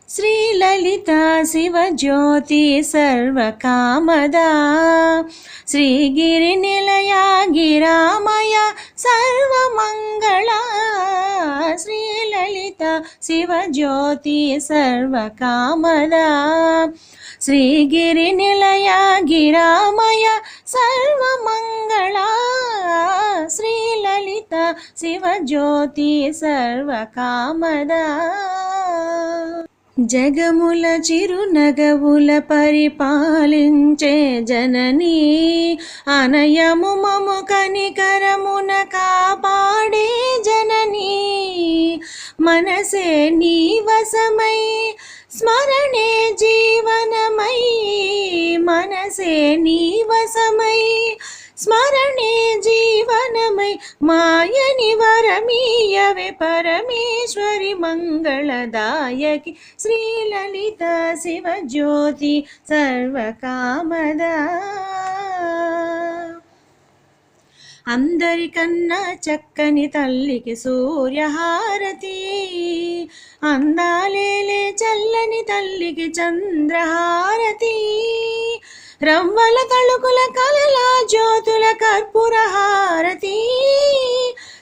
ಶ್ರೀಲಲಿತಾ ಶಿವಜ್ಯೋತಿ ಸರ್ವಕಾಮದ ಶ್ರೀಗಿರಿ ನಿಲಯ ಗಿರಾಮಯ ಸರ್ವಮಂಗಳ ಶ್ರೀಲಲಿತಾ ಶಿವಜ್ಯೋತಿ ಸರ್ವಕಾಮದ ಶ್ರೀಗಿರಿ ನಿಲಯ ಗಿರಾಮಯ ಸರ್ವಮಂಗಳ ಶ್ರೀಲಲಿತಾ ಶಿವಜ್ಯೋತಿ ಸರ್ವಕಾಮದ జగముల చిరునగవుల పరిపాలించే జననీ అనయము మము కనికరమున కాపాడే జననీ మనసే నీ వశమై స్మరణే జీవనమై మనసే నీ వశమై స్మరణే జీవనమై మాయని వరమీయవే పరమేశ్వరి మంగళదాయకి శ్రీలలితా శివజ్యోతి సర్వకామద అందరికన్నా చక్కని తల్లికి సూర్యహారతి అందాలేలే చల్లని తల్లికి చంద్రహారతి రవ్వల తళుకుల కలల జ్యోతుల కర్పూర హారతి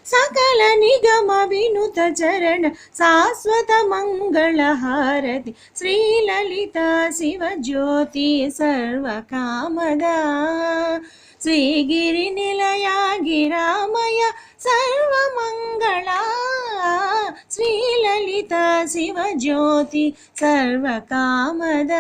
సకల నిగమ వినుత చరణ శాశ్వత మంగళ హారతి శ్రీలలితా శివజ్యోతి సర్వకామద శ్రీగిరి నిలయ గిరామయ సర్వమంగళ శ్రీలలితా శివజ్యోతి సర్వకామద